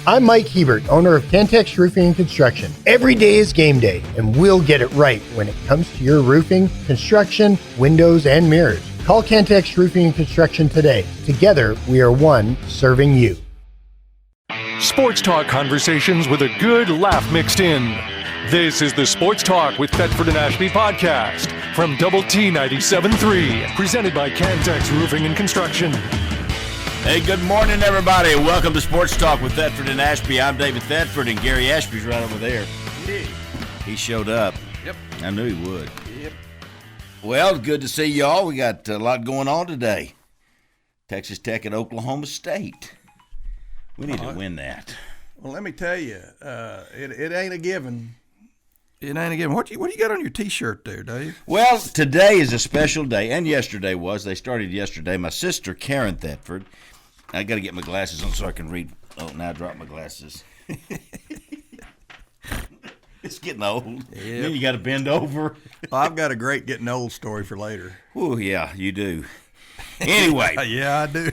I'm Mike Hebert, owner of Cantex Roofing and Construction. Every day is game day, and we'll get it right when it comes to your roofing, construction, windows, and mirrors. Call Cantex Roofing and Construction today. Together, we are one serving you. Sports talk conversations with a good laugh mixed in. This is the Sports Talk with Thetford and Ashby podcast from Double T 97.3, presented by Cantex Roofing and Construction. Hey, good morning, everybody. Welcome to Sports Talk with Thetford and Ashby. I'm David Thetford, and Gary Ashby's right over there. Yeah. He showed up. Yep. I knew he would. Yep. Well, good to see y'all. We got a lot going on today. Texas Tech at Oklahoma State. We need to win that. Well, let me tell you, it ain't a given. It ain't a given. What do you got on your T-shirt there, Dave? Well, today is a special day, and yesterday was. They started yesterday. My sister, Karen Thetford. I got to get my glasses on so I can read. Oh, now I dropped my glasses. It's getting old. Yep. Then you got to bend over. Well, I've got a great getting old story for later. Oh, yeah, you do. Anyway. Yeah, I do.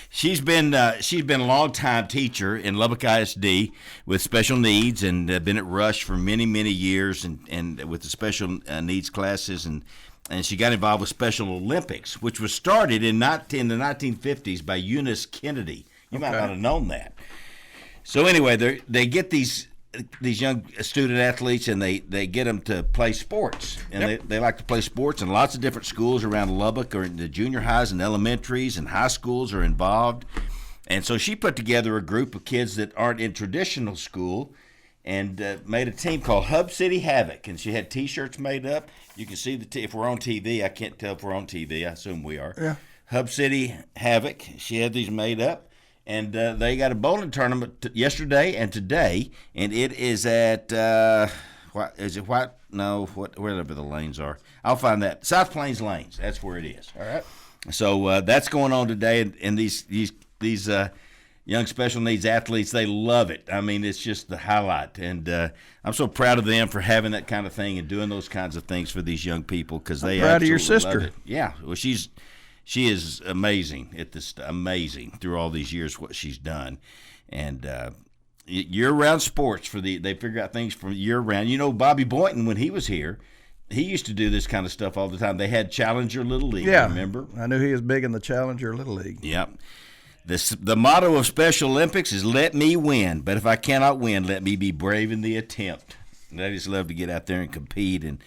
She's been a long-time teacher in Lubbock ISD with special needs and been at Rush for many, many years and with the special needs classes. And she got involved with Special Olympics, which was started in the 1950s by Eunice Kennedy. You might not have known that. So anyway, they get these young student athletes and they get them to play sports. And they like to play sports, and lots of different schools around Lubbock or in the junior highs and elementaries and high schools are involved. And so she put together a group of kids that aren't in traditional school and made a team called Hub City Havoc. And she had T-shirts made up. You can see if we're on TV. I can't tell if we're on TV. I assume we are. Yeah. Hub City Havoc. She had these made up. And they got a bowling tournament yesterday and today, and it is at wherever the lanes are. I'll find that. South Plains Lanes. That's where it is. All right. So that's going on today, and these young special needs athletes, they love it. I mean, it's just the highlight, and I'm so proud of them for having that kind of thing and doing those kinds of things for these young people because they proud of your sister. Love it. Yeah. Well, She is amazing at this, amazing through all these years what she's done, and year-round sports they figure out things from year-round. You know, Bobby Boynton, when he was here, he used to do this kind of stuff all the time. They had Challenger Little League. Yeah, remember? I knew he was big in the Challenger Little League. Yep. The motto of Special Olympics is "Let me win, but if I cannot win, let me be brave in the attempt." And I just love to get out there and compete and.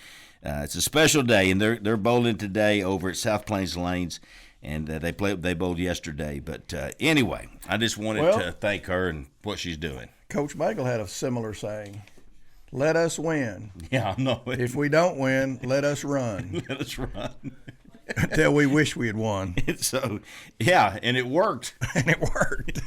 It's a special day, and they're bowling today over at South Plains Lanes, and they bowled yesterday. But anyway, I just wanted to thank her and what she's doing. Coach Michael had a similar saying: "Let us win. Yeah, I know. If we don't win, let us run. Let us run until we wish we had won." So, yeah, and it worked. It worked.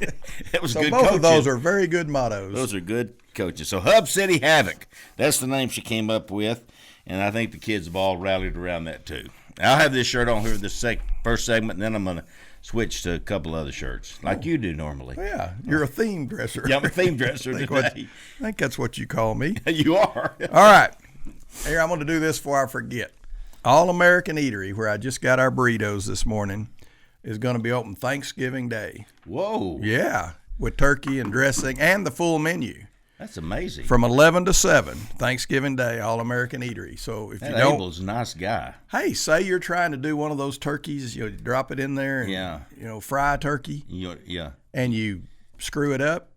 It was so good. Both coaching. of those are very good mottos. Those are good coaches. So Hub City Havoc, that's the name she came up with. And I think the kids have all rallied around that, too. I'll have this shirt on here in this first segment, and then I'm going to switch to a couple other shirts, like you do normally. Yeah, you're a theme dresser. Yeah, I'm a theme dresser today. I think that's what you call me. You are. All right. Here, I'm going to do this before I forget. All-American Eatery, where I just got our burritos this morning, is going to be open Thanksgiving Day. Whoa. Yeah, with turkey and dressing and the full menu. That's amazing. From 11 to 7, Thanksgiving Day, All-American Eatery. So if you don't, Abel's a nice guy. Hey, say you're trying to do one of those turkeys, you drop it in there and fry a turkey. Yeah. And you screw it up,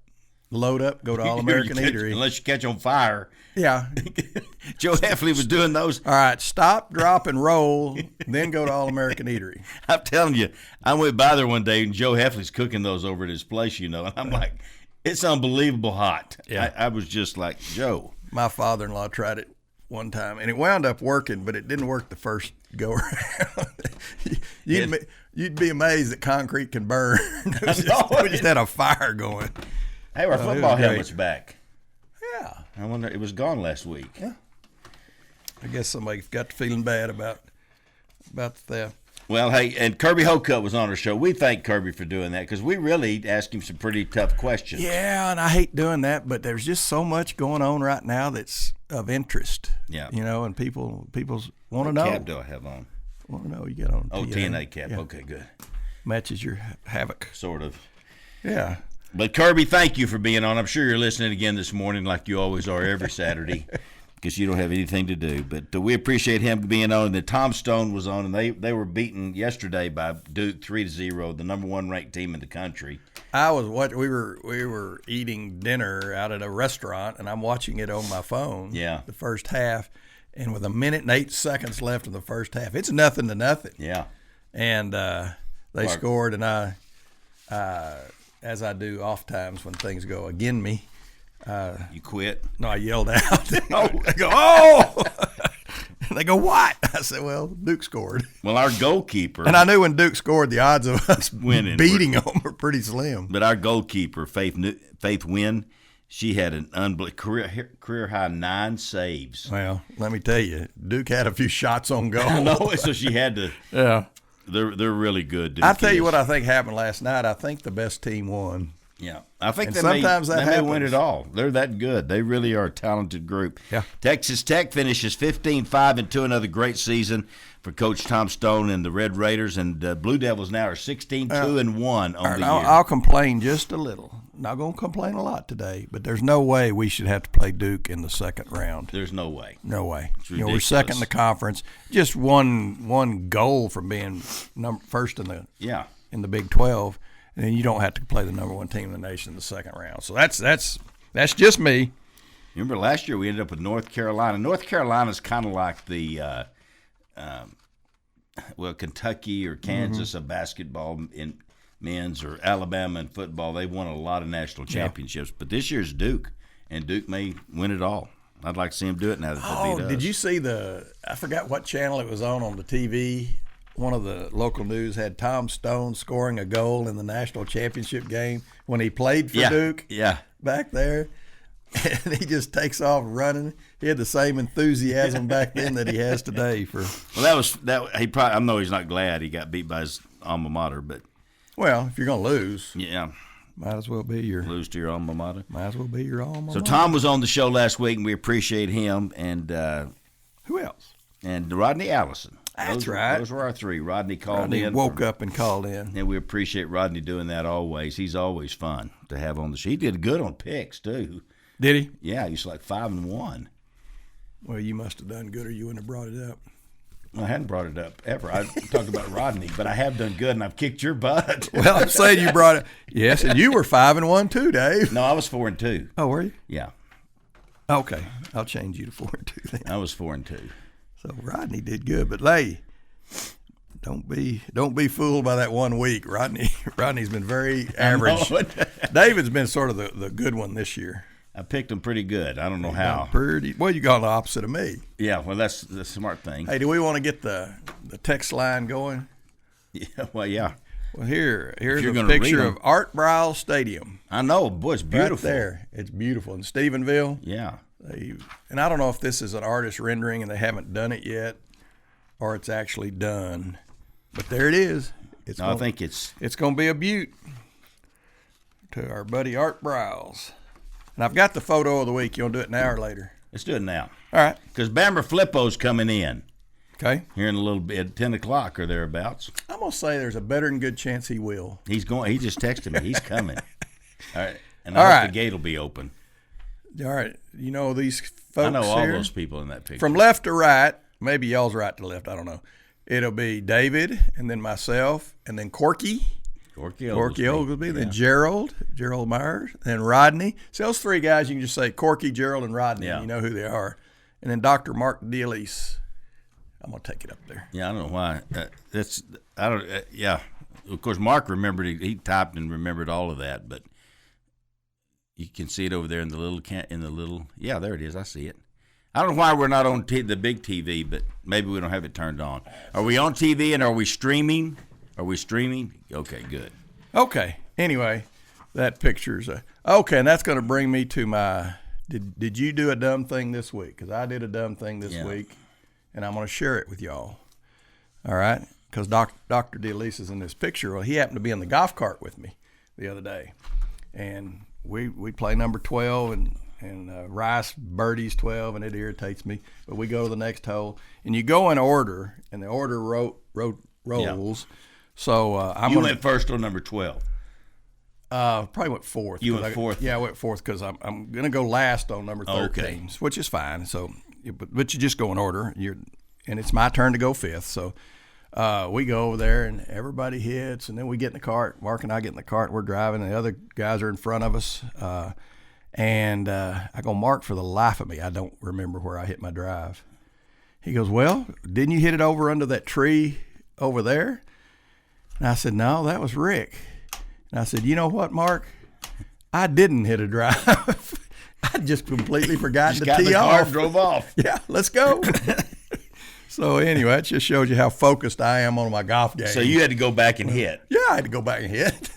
load up, go to All-American Eatery. Unless you catch on fire. Yeah. Joe Heffley was doing those. All right, stop, drop, and roll, then go to All-American Eatery. I'm telling you, I went by there one day, and Joe Heffley's cooking those over at his place, and I'm like, it's unbelievable hot. Yeah. I was just like, Joe. My father-in-law tried it one time, and it wound up working, but it didn't work the first go-around. You'd be amazed that concrete can burn. We just had a fire going. Hey, our football helmet's back. Yeah. I wonder, it was gone last week. Yeah. I guess somebody got to feeling bad about the theft. Well, hey, and Kirby Hocutt was on our show. We thank Kirby for doing that because we really asked him some pretty tough questions. Yeah, and I hate doing that, but there's just so much going on right now that's of interest. Yeah. And people want to know. What cap do I have on? Want to know. You got on TNA cap. Yeah. Okay, good. Matches your Havoc. Sort of. Yeah. But, Kirby, thank you for being on. I'm sure you're listening again this morning like you always are every Saturday because you don't have anything to do. But we appreciate him being on. And then Tom Stone was on, and they were beaten yesterday by Duke 3-0, the number 1 ranked team in the country. We were eating dinner out at a restaurant, and I'm watching it on my phone. Yeah. The first half, and with 1 minute and 8 seconds left in the first half, it's 0-0. Yeah. And they scored, and I, as I do oftentimes when things go against me, you quit? No, I yelled out. I go, oh! And they go, what? I said, well, Duke scored. Well, our goalkeeper. And I knew when Duke scored, the odds of us winning beating them were pretty slim. But our goalkeeper, Faith Wynn, she had an career high 9 saves. Well, let me tell you, Duke had a few shots on goal. I know, so she had to. Yeah. They're really good. Duke I'll tell you what I think happened last night. I think the best team won. Yeah, I think and they sometimes may, that they happens. may win it all. They're that good. They really are a talented group. Yeah. Texas Tech finishes 15-5-2, another great season for Coach Tom Stone and the Red Raiders. And Blue Devils now are 16-2-1 on the year. I'll complain just a little. Not going to complain a lot today, but there's no way we should have to play Duke in the second round. There's no way. No way. It's we're second in the conference. Just one goal from being first in the Big 12. And then you don't have to play the number 1 team in the nation in the second round. So that's just me. Remember last year we ended up with North Carolina. North Carolina's kind of like the Kentucky or Kansas of basketball in men's, or Alabama in football. They won a lot of national championships. Yeah. But this year's Duke, and Duke may win it all. I'd like to see them do it now that they beat us. Did you see I forgot what channel it was on the TV. One of the local news had Tom Stone scoring a goal in the national championship game when he played for Duke back there. And he just takes off running. He had the same enthusiasm back then that he has today. Well, I know he's not glad he got beat by his alma mater, but well, if you're going to lose, might as well be lose to your alma mater. Might as well be your alma mater. So Tom was on the show last week, and we appreciate him. And who else? And Rodney Allison. That's right. Those were our 3. Rodney called in. Woke up and called in. And we appreciate Rodney doing that always. He's always fun to have on the show. He did good on picks, too. Did he? Yeah, he's like 5-1. Well, you must have done good or you wouldn't have brought it up. I hadn't brought it up ever. I talked about Rodney, but I have done good, and I've kicked your butt. Well, I'm saying you brought it. Yes, and you were 5-1 too, Dave. No, I was 4-2. Oh, were you? Yeah. Okay, I'll change you to 4-2 then. I was 4-2. So Rodney did good, but don't be fooled by that 1 week. Rodney's been very average. David's been sort of the good one this year. I picked him pretty good. I don't know how. Well, you got the opposite of me. Yeah, well, that's the smart thing. Hey, do we want to get the text line going? Yeah, well, yeah. Well, here's a picture of Art Rawls Stadium. I know, boy, it's beautiful. Right there, it's beautiful in Stephenville. Yeah. And I don't know if this is an artist rendering and they haven't done it yet, or it's actually done. But there it is. I think it's going to be a beaut to our buddy Art Rawls. And I've got the photo of the week. You want to do it now or later? Let's do it now. All right. Because Bamber Flippo's coming in. Okay. Here in a little bit, 10 o'clock or thereabouts. I'm going to say there's a better than good chance he will. He's going. He just texted me. He's coming. All right. And I hope the gate will be open. All right. You know these folks I know all here? those people in that picture. From left to right, maybe y'all's right to left, I don't know. It'll be David, and then myself, and then Corky Oglesby, then Gerald Myers, then Rodney. So those 3 guys, you can just say Corky, Gerald, and Rodney. Yeah. You know who they are. And then Dr. Mark DeLeese. I'm going to take it up there. Yeah, I don't know why. Yeah. Of course, Mark remembered it. He typed and remembered all of that, but you can see it over there in the little. Yeah, there it is. I see it. I don't know why we're not on the big TV, but maybe we don't have it turned on. Are we on TV and are we streaming? Okay, good. Okay. Anyway, that picture's okay, and that's going to bring me to my. Did you do a dumb thing this week? Because I did a dumb thing this week, and I'm going to share it with y'all. All right? Because Dr. DeLeese is in this picture. Well, he happened to be in the golf cart with me the other day, and we play number 12 and Rice birdies 12, and it irritates me. But we go to the next hole, and you go in order, and the order rolls. Yeah. So you went first on number 12. Probably went fourth. You went fourth? Yeah, I went fourth because I'm going to go last on number 13, which is fine. So, but you just go in order. And it's my turn to go fifth. So we go over there, and everybody hits, and then we get in the cart. Mark and I get in the cart. We're driving, and the other guys are in front of us. And I go, Mark, for the life of me, I don't remember where I hit my drive. He goes, well, didn't you hit it over under that tree over there? And I said, no, that was Rick. And I said, you know what, Mark? I didn't hit a drive. I just completely forgot to tee off. Drove off. Yeah, let's go. So anyway, it just shows you how focused I am on my golf game. So you had to go back and hit. Yeah, I had to go back and hit.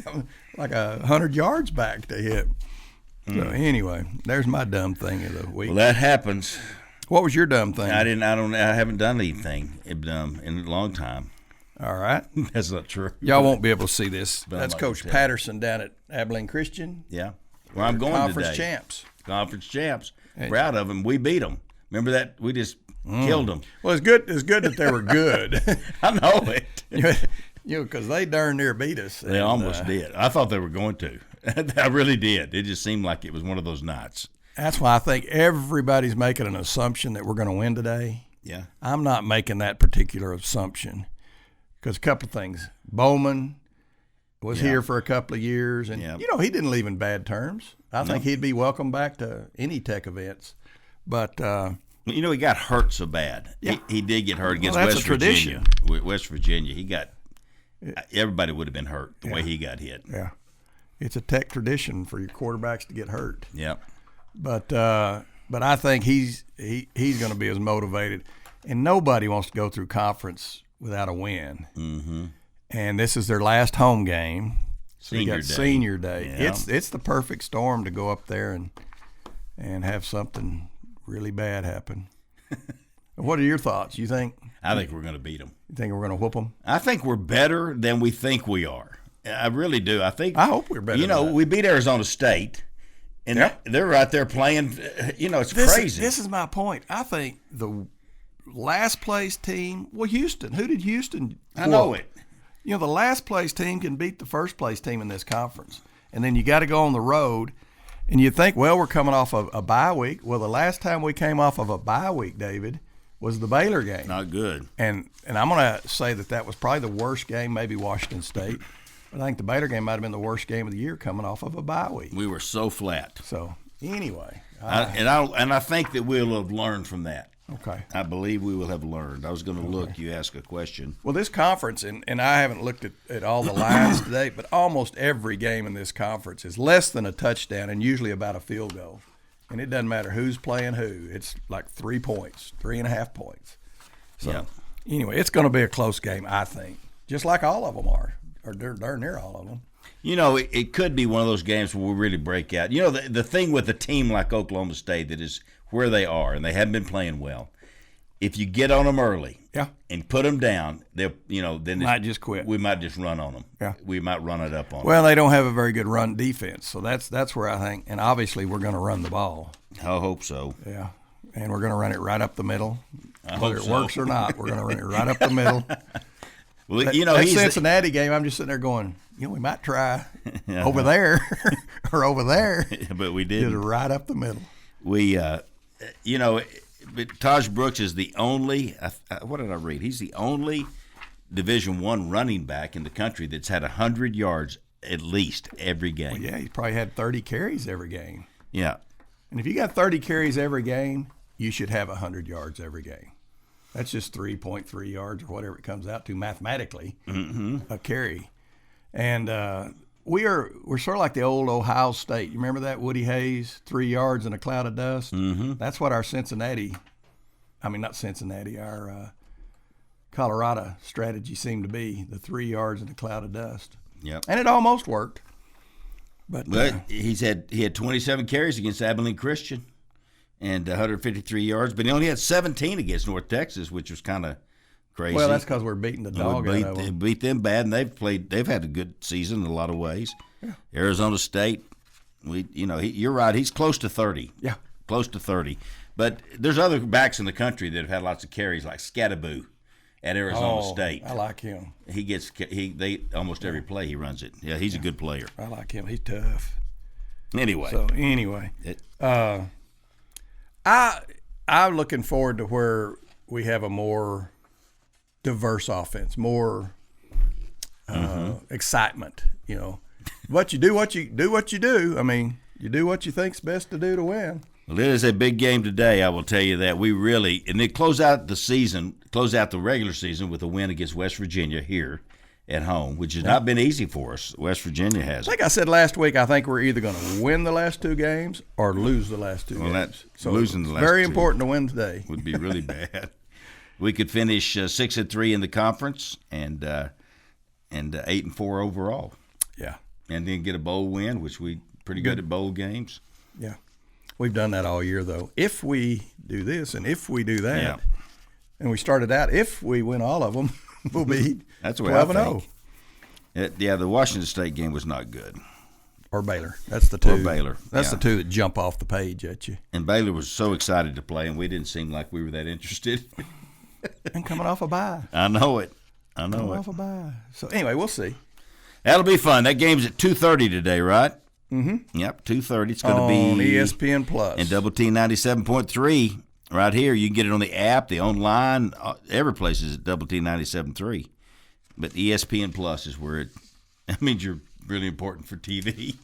Like 100 yards back to hit. So anyway, there's my dumb thing of the week. Well, that happens. What was your dumb thing? I haven't done anything in a long time. All right. That's not true. Y'all won't be able to see this. But That's Coach Patterson down at Abilene Christian. Yeah. Where I'm going Conference today. Conference champs. Hey. Proud of them. We beat them. Remember that? We just killed them. Well, it's good that they were good. I know it. Because they darn near beat us. They almost did. I thought they were going to. I really did. It just seemed like it was one of those nights. That's why I think everybody's making an assumption that we're going to win today. Yeah. I'm not making that particular assumption because a couple of things. Bowman was here for a couple of years, and, he didn't leave in bad terms. I think he'd be welcome back to any Tech events. But he got hurt so bad. Yeah. He did get hurt against that's West a tradition. Virginia. West Virginia, everybody would have been hurt the way he got hit. Yeah. It's a Tech tradition for your quarterbacks to get hurt. Yep. But I think he's going to be as motivated. And nobody wants to go through conference without a win. Mm-hmm. And this is their last home game. So senior day. Yeah. It's the perfect storm to go up there and have something really bad happen. What are your thoughts? You think? I think we're going to beat them. You think we're going to whoop them? I think we're better than we think we are. I really do. I hope we're better. We beat Arizona State, and they're right there playing. It's crazy. This is my point. I think the last place team. Well, Houston. Who did Houston? I know it. The last place team can beat the first place team in this conference, and then you got to go on the road. And you think, well, we're coming off of a bye week. Well, the last time we came off of a bye week, David, was the Baylor game. Not good. And I'm going to say that was probably the worst game, maybe Washington State. I think the Baylor game might have been the worst game of the year coming off of a bye week. We were so flat. So anyway, I think that we'll have learned from that. Okay. I believe we will have learned. I was going to look. You ask a question. Well, this conference, and I haven't looked at all the lines today, but almost every game in this conference is less than a touchdown and usually about a field goal. And it doesn't matter who's playing who. It's like 3 points, 3.5 points. So anyway, it's going to be a close game, I think, just like all of them are. Or darn near all of them. It could be one of those games where we really break out. The thing with a team like Oklahoma State that is where they are, and they haven't been playing well, if you get on them early and put them down, they'll then might just quit. We might just run on them. Yeah. We might run it up on them. Well, they don't have a very good run defense, so that's where I think, and obviously we're going to run the ball. I hope so. Yeah, and we're going to run it right up the middle. Whether it works or not, we're going to run it right up the middle. Well, that Cincinnati game, I'm just sitting there going, we might try over there or over there. But we didn't. Just right up the middle. We, but Tahj Brooks is the only, what did I read? He's the only Division I running back in the country that's had 100 yards at least every game. Well, yeah, he's probably had 30 carries every game. Yeah. And if you got 30 carries every game, you should have 100 yards every game. That's just 3.3 yards or whatever it comes out to mathematically, a carry. And we're sort of like the old Ohio State. You remember that, Woody Hayes, 3 yards in a cloud of dust? Mm-hmm. That's what our our Colorado strategy seemed to be, the 3 yards in a cloud of dust. Yep. And it almost worked. But he had 27 carries against Abilene Christian. And 153 yards, but he only had 17 against North Texas, which was kind of crazy. Well, that's because we're beating the dog out of them. Beat them bad, and they've had a good season in a lot of ways. Yeah. Arizona State, you're right. He's close to 30. Yeah, close to 30. But there's other backs in the country that have had lots of carries, like Scattaboo. at Arizona State. I like him. They almost every play he runs it. Yeah, he's a good player. I like him. He's tough. Anyway. I'm looking forward to where we have a more diverse offense, more excitement. You know, you do what you do. I mean, you do what you think's best to do to win. Well, it is a big game today, I will tell you that. And they close out the regular season with a win against West Virginia here at home, which has not been easy for us. West Virginia has. Like I said last week, I think we're either going to win the last two games or lose the last two games. So losing the last very two important to win today. Would be really bad. We could finish 6-3 in the conference and 8-4 overall. Yeah. And then get a bowl win, which we pretty good at bowl games. Yeah. We've done that all year, though. If we do this and if we do that, and we started out, if we win all of them, we'll be 12-0. The Washington State game was not good. Or Baylor. That's the two. Or Baylor. That's the two that jump off the page at you. And Baylor was so excited to play, and we didn't seem like we were that interested. And coming off a bye. I know it. Coming off a bye. So, anyway, we'll see. That'll be fun. That game's at 2:30 today, right? Mm-hmm. Yep, 2:30. It's going to on be ESPN Plus and Double T 97.3 right here. You can get it on the app, the online, every place is at Double T 97.3. But ESPN Plus is where that means you're really important for TV.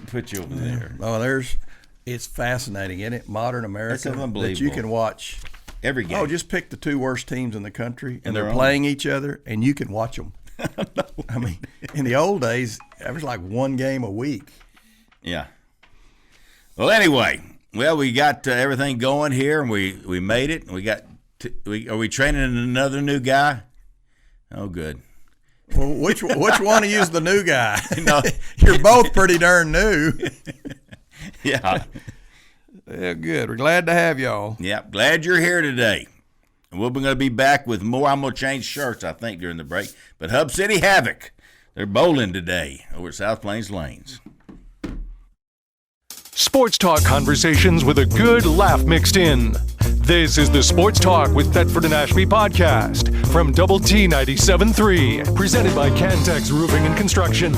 Put you over there. Oh, it's fascinating, isn't it? Modern America. That's unbelievable. That you can watch every game. Oh, just pick the two worst teams in the country, and they're playing each other, and you can watch them. I mean, in the old days, it was like one game a week. Yeah. Well, anyway, we got everything going here, and we made it. Are we training another new guy? Oh, good. Well, which one of you is the new guy? No. You're both pretty darn new. Yeah. Yeah, good. We're glad to have y'all. Yeah, glad you're here today. And we're going to be back with more. I'm going to change shirts, I think, during the break. But Hub City Havoc, they're bowling today over at South Plains Lanes. Sports talk conversations with a good laugh mixed in. This is the Sports Talk with Thetford and Ashby podcast from Double T 97.3, presented by Cantex Roofing and Construction.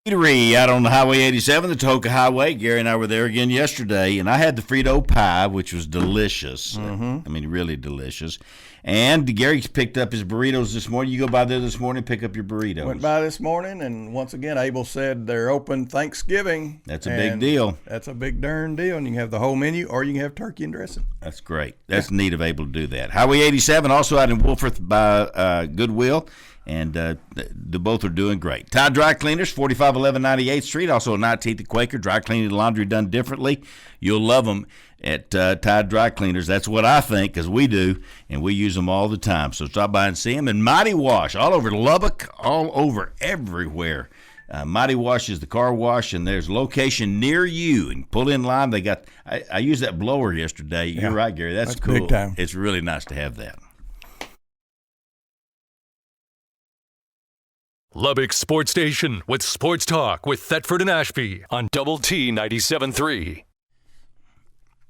Eatery out on the Highway 87, the Tohoka Highway. Gary and I were there again yesterday, and I had the Frito pie, which was delicious. I mean, really delicious. And Gary picked up his burritos this morning. You go by there this morning, pick up your burritos. Went by this morning, and once again, Abel said they're open Thanksgiving. That's a big deal. That's a big darn deal, and you can have the whole menu, or you can have turkey and dressing. That's great. That's neat of Abel to do that. Highway 87, also out in Wolford by Goodwill. And the both are doing great. Tide Dry Cleaners, 4511 98th Street, also 19th at Quaker. Dry cleaning and laundry done differently. You'll love them at Tide Dry Cleaners. That's what I think, because we do, and we use them all the time. So stop by and see them. And Mighty Wash, all over Lubbock, all over everywhere. Mighty Wash is the car wash, and there's location near you. And pull in line. They got. I used that blower yesterday. Yeah. You're right, Gary. That's cool. Big time. It's really nice to have that. Lubbock Sports Station with Sports Talk with Thetford and Ashby on Double T 97.3.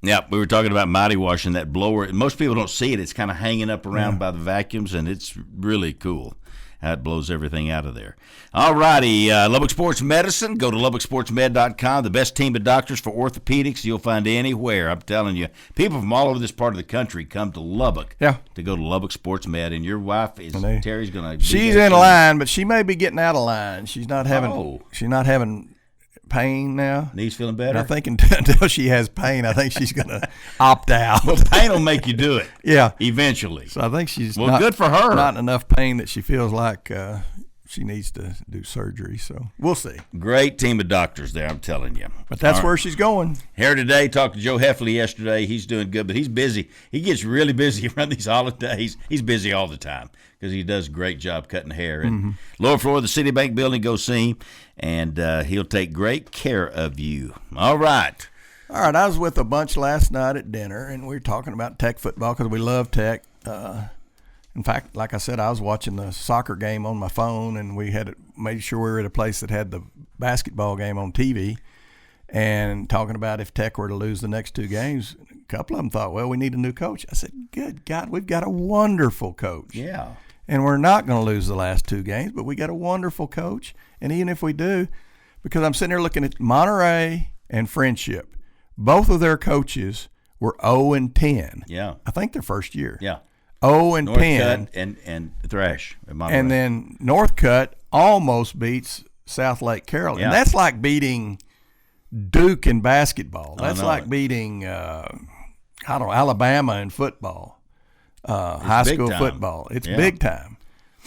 Yeah, we were talking about Mighty Wash and that blower. Most people don't see it. It's kind of hanging up around by the vacuums, and it's really cool how it blows everything out of there. All righty, Lubbock Sports Medicine. Go to LubbockSportsMed.com. The best team of doctors for orthopedics you'll find anywhere. I'm telling you, people from all over this part of the country come to Lubbock to go to Lubbock Sports Med. And your wife is Terry's going to. She's in line, but she may be getting out of line. She's not having. She's not having pain now. Knees feeling better? And I think until she has pain, I think she's going to opt out. Well, pain will make you do it. Yeah. Eventually. So I think she's good for her. Not enough pain that she feels like she needs to do surgery. So we'll see. Great team of doctors there, I'm telling you. But that's where she's going. Here today, talked to Joe Heffley yesterday. He's doing good, but he's busy. He gets really busy around these holidays. He's busy all the time because he does a great job cutting hair. And lower floor of the Citibank building, go see him, and he'll take great care of you. All right. All right, I was with a bunch last night at dinner, and we were talking about Tech football because we love Tech. In fact, like I said, I was watching the soccer game on my phone, and we had made sure we were at a place that had the basketball game on TV, and talking about if Tech were to lose the next 2 games. A couple of them thought, well, we need a new coach. I said, good God, we've got a wonderful coach. Yeah. And we're not going to lose the last 2 games, but we got a wonderful coach. And even if we do, because I'm sitting there looking at Monterey and Friendship, both of their coaches were 0-10. Yeah. I think their first year. Yeah. 0-10. Northcutt and Thrash. And then Northcutt almost beats South Lake Carroll. Yeah. And that's like beating Duke in basketball. That's like it. beating, Alabama in football, high school football. It's big time.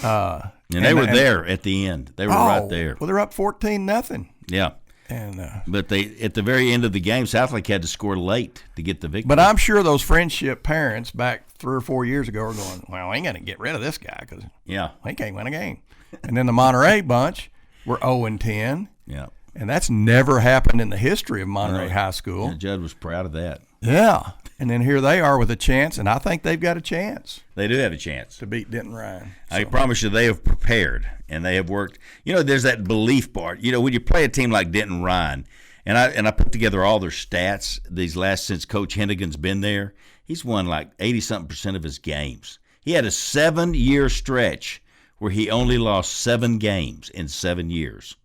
And they were there at the end. They were right there. Well, they're up 14-0. Yeah. And but they at the very end of the game, Southlake had to score late to get the victory. But I'm sure those Friendship parents back 3 or 4 years ago are going, well, we ain't going to get rid of this guy because he can't win a game. And then the Monterey bunch were 0-10. Yeah. And that's never happened in the history of Monterey High School. Yeah, Judd was proud of that. Yeah. And then here they are with a chance, and I think they've got a chance They do have a chance. to beat Denton Ryan. I promise you they have prepared, and they have worked. There's that belief part. When you play a team like Denton Ryan, and I put together all their stats since Coach Hennigan's been there, he's won like 80-something% of his games. He had a 7-year stretch where he only lost 7 games in 7 years.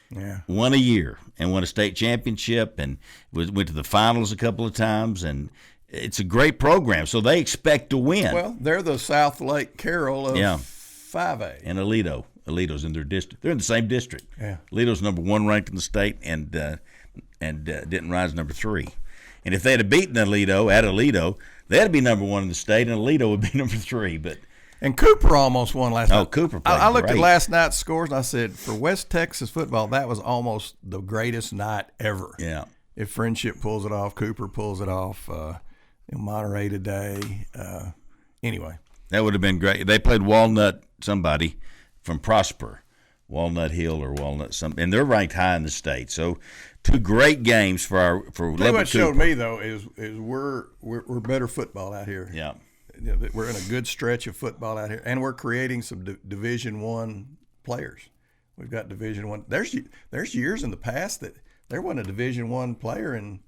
Yeah. Won a year and won a state championship and went to the finals a couple of times, and it's a great program, so they expect to win. Well, they're the South Lake Carroll of 5A. And Alito's in their district. They're in the same district. Yeah. Alito's number 1 ranked in the state, and Denton Ryan's number 3. And if they had beaten Alito, they'd be number 1 in the state, and Alito would be number 3. And Cooper almost won last night. Oh, Cooper played I looked great. at last night's scores, and I said, for West Texas football, that was almost the greatest night ever. Yeah. If Friendship pulls it off, Cooper pulls it off, Monterey today. Anyway. That would have been great. They played Walnut somebody from Prosper, Walnut Hill or Walnut something, and they're ranked high in the state. So 2 great games for Lubbock. What showed me, though, is we're better football out here. Yeah. We're in a good stretch of football out here, and we're creating some Division I players. We've got Division I. There's years in the past that there wasn't a Division I player in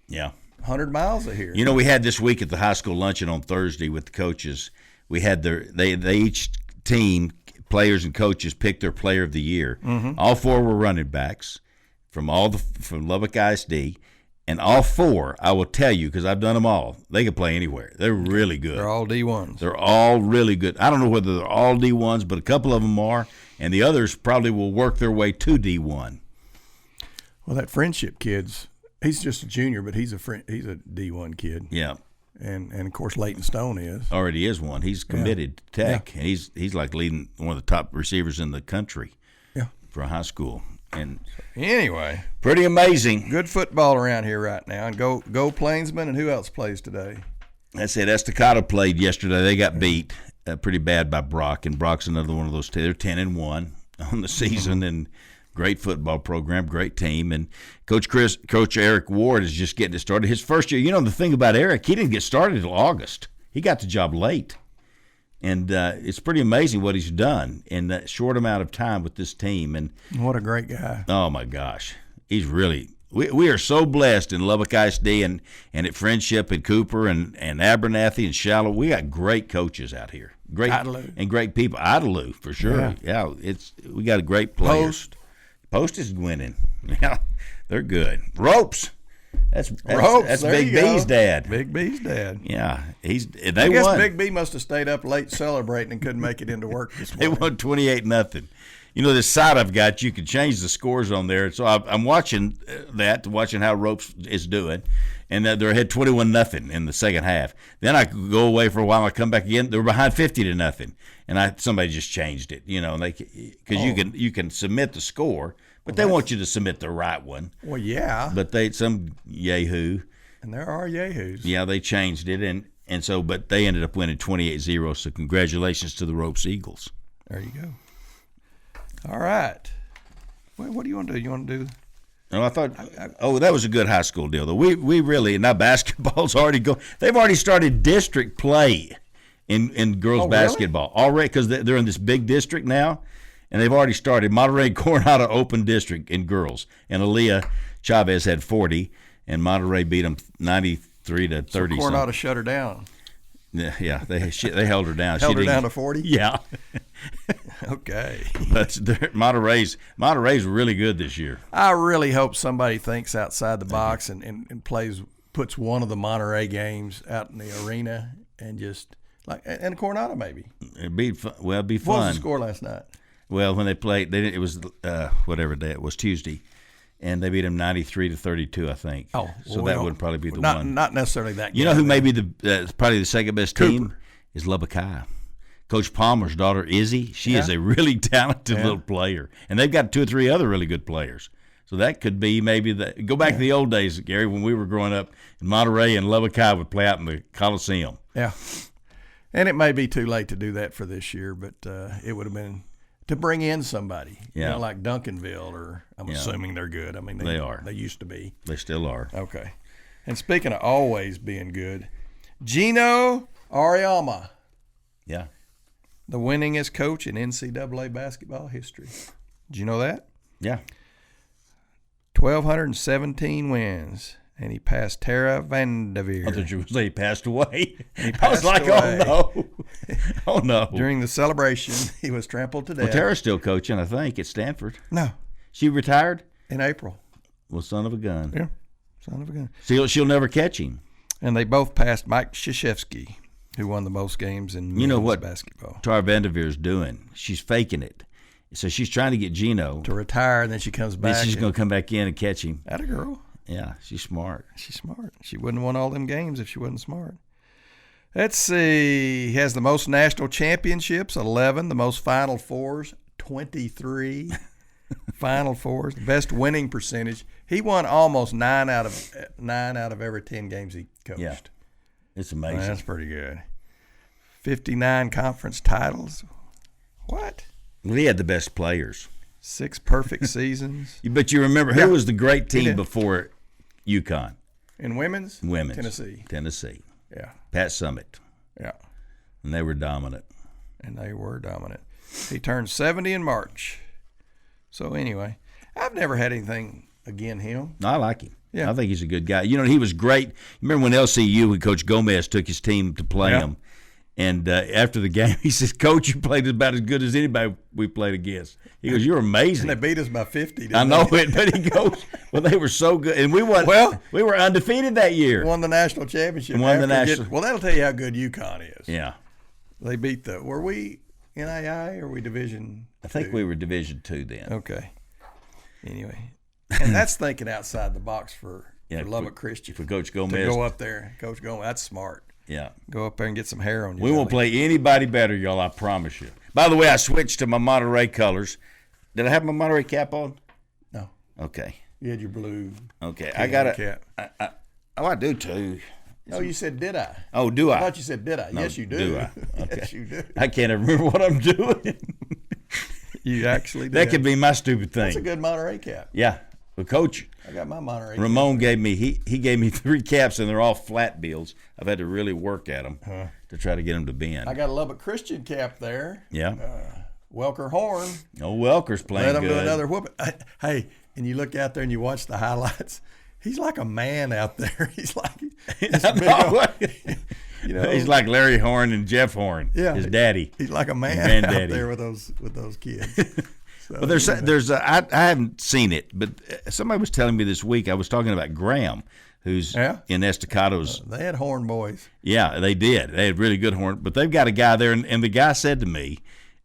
100 miles of here. We had this week at the high school luncheon on Thursday with the coaches. We had they each team, players and coaches, picked their player of the year. Mm-hmm. All 4 were running backs from Lubbock ISD. And all 4, I will tell you, because I've done them all, they can play anywhere. They're really good. They're all D1s. They're all really good. I don't know whether they're all D1s, but a couple of them are, and the others probably will work their way to D1. Well, that Friendship kid's he's just a junior, but he's a D1 kid. Yeah. And of course Leighton Stone is. Already is one. He's committed to Tech, and he's like leading one of the top receivers in the country. Yeah. For a high school. And anyway, pretty amazing. Good football around here right now. And go Plainsman, and who else plays today? That's it. Estacado played yesterday. They got beat pretty bad by Brock, and Brock's another one of those. They're 10-1 on the season, and great football program, great team. And Coach Eric Ward is just getting it started. His first year. The thing about Eric, he didn't get started until August. He got the job late. And it's pretty amazing what he's done in that short amount of time with this team. And what a great guy. Oh, my gosh. He's really – we are so blessed in Lubbock ISD and at Friendship and Cooper and Abernathy and Shallow. We got great coaches out here. Great Idalou. And great people. Idalou, for sure. Yeah, we got a great player. Post is winning. Yeah, they're good. Ropes. That's Big B's dad. Big B's dad. Yeah, I guess won. Big B must have stayed up late celebrating and couldn't make it into work this They morning. won 28-0. This site I've got, you can change the scores on there. So I'm watching watching how Ropes is doing, and they're ahead 21-0 in the second half. Then I go away for a while. I come back again. They're behind 50-0, and somebody just changed it. Because you can submit the score. But they want you to submit the right one. Well, yeah. But some yahoo. And there are yahoos. Yeah, they changed it, but they ended up winning 28-0. So congratulations to the Ropes Eagles. There you go. All right. Well, what do you want to do? You want to do No, I thought. That was a good high school deal. Though we really now basketball's already go. They've already started district play in girls basketball already because they're in this big district now, and they've already started. Monterey Coronado Open District in girls, and Aaliyah Chavez had 40, and Monterey beat them 93 to 30. So Coronado shut her down. Yeah, they held her down. Held her down to 40? Yeah. Okay. But Monterey's really good this year. I really hope somebody thinks outside the box and puts one of the Monterey games out in the arena and just and Coronado maybe. It'd be fun. Well, it'd be fun. What was the score last night? Well, when they played, it was whatever day it was, Tuesday, and they beat them 93 to 32, I think. Oh, so that would probably be the one. Not necessarily that game. You know who may be probably the second best team Cooper. is Lubbock High. Coach Palmer's daughter, Izzy, she is a really talented little player. And they've got 2 or 3 other really good players. So that could be maybe go back to the old days, Gary, when we were growing up in Monterey and Lubbock High would play out in the Coliseum. Yeah. And it may be too late to do that for this year, but it would have been to bring in somebody, like Duncanville, or I'm assuming they're good. I mean, they are. They used to be. They still are. Okay. And speaking of always being good, Gino Auriemma. Yeah. The winningest coach in NCAA basketball history. Did you know that? Yeah. 1,217 wins, and he passed Tara Vanderveer. I thought you were saying he passed away. He I was like, away. oh, no. Oh, no. During the celebration, he was trampled to death. Well, Tara's still coaching, I think, at Stanford. No. She retired? In April. Well, son of a gun. Yeah, son of a gun. She'll never catch him. And they both passed Mike Krzyzewski, who won the most games in men's basketball. Tara Vanderveer's doing? She's faking it. So she's trying to get Gino to retire, and then she comes back. Then she's going to come back in and catch him. Atta girl. Yeah, she's smart. She's smart. She wouldn't have won all them games if she wasn't smart. Let's see. He has the most national championships, 11. The most Final Fours, 23. Final Fours. The best winning percentage. He won almost 9 out of every 10 games he coached. Yeah. It's amazing. That's pretty good. 59 conference titles. What? Well, he had the best players. 6 perfect seasons. But you remember who was the great team before UConn? In women's? Tennessee. Yeah. Pat Summitt. Yeah. And they were dominant. He turned 70 in March. So anyway, I've never had anything against him. No, I like him. Yeah. I think he's a good guy. You know, he was great. Remember when LCU, when Coach Gomez took his team to play him? And after the game, he says, "Coach, you played about as good as anybody we played against." He goes, "You're amazing." And they beat us by 50. I know it, but he goes, "Well, they were so good, and we won. Well, we were undefeated that year. Won the national championship. Well, that'll tell you how good UConn is. Yeah, they beat Were we NAIA or were we Division? I think we were Division II then. Okay. Anyway, and that's thinking outside the box for Lubbock Christian. For Coach Gomez to go up there, Coach Gomez. That's smart. Yeah. Go up there and get some hair on you. We won't play anybody better, y'all, I promise you. By the way, I switched to my Monterey colors. Did I have my Monterey cap on? No. Okay. You had your blue. Okay. I got it. Cap. I do too. Oh, you said did I? Oh, do I? I thought you said did I. No, yes, you do. Do I? Okay. Yes, you do. I can't even remember what I'm doing. You actually did. That could be my stupid thing. That's a good Monterey cap. Yeah. Well, Coach, I got my Monterey. Ramon gave me he gave me 3 caps, and they're all flat bills. I've had to really work at them to try to get them to bend. I got a Lubbock Christian cap there. Yeah. Welker Horn. Oh, Welker's playing Let him good. do another whooping. Hey, and you look out there and you watch the highlights. He's like a man out there. He's like he's like Larry Horn and Jeff Horn. Yeah, his daddy. He's like a man out there with those kids. So, well, there's I haven't seen it, but somebody was telling me this week. I was talking about Graham, who's in Estacado's. They had horn boys. Yeah, they did. They had really good horn, but they've got a guy there, and the guy said to me,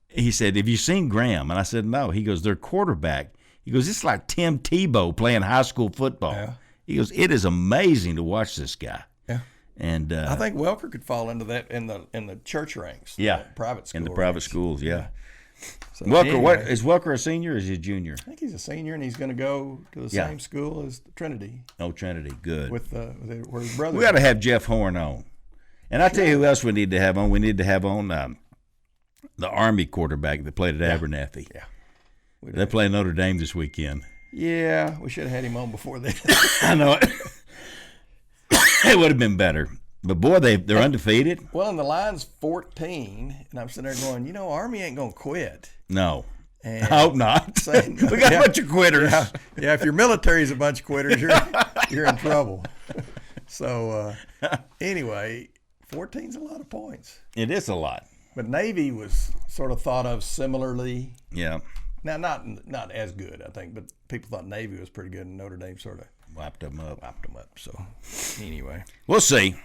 he said, "Have you seen Graham?" And I said, "No." He goes, "Their quarterback." He goes, "It's like Tim Tebow playing high school football." Yeah. He goes, "It is amazing to watch this guy." Yeah. And I think Welker could fall into that in the church ranks. Yeah. Private school. In the private schools, yeah. So Welker, anyway, is Welker a senior or is he a junior? I think he's a senior, and he's going to go to the same school as Trinity. Oh, Trinity, good. With where his brother. We got to have Jeff Horn on. And I tell you who else we need to have on. We need to have on the Army quarterback that played at Abernathy. Yeah. They play Notre Dame this weekend. Yeah, we should have had him on before this. I know it. It would have been better. But, boy, they're undefeated. Well, and the line's 14, and I'm sitting there going, Army ain't going to quit. No. And I hope not. We got a bunch of quitters. Yeah, if your military's a bunch of quitters, you're in trouble. So, anyway, 14's a lot of points. It is a lot. But Navy was sort of thought of similarly. Yeah. Now, not as good, I think, but people thought Navy was pretty good, and Notre Dame sort of wiped them up. So, anyway. We'll see.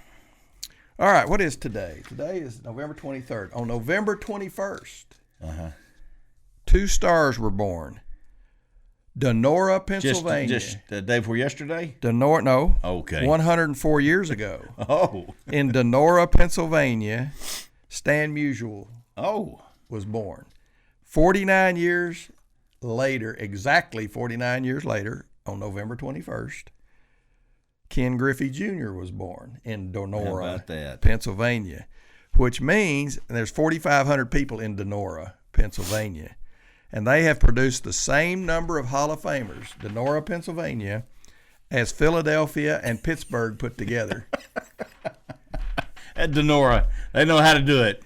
All right, what is today? Today is November 23rd. On November 21st, 2 stars were born. Donora, Pennsylvania. Just the day before yesterday? Donora, no. Okay. 104 years ago. Oh. In Donora, Pennsylvania, Stan Musial was born. 49 years later, exactly 49 years later, on November 21st, Ken Griffey Jr. was born in Donora, Pennsylvania, which means there's 4,500 people in Donora, Pennsylvania, and they have produced the same number of Hall of Famers, Donora, Pennsylvania, as Philadelphia and Pittsburgh put together. At Donora, they know how to do it.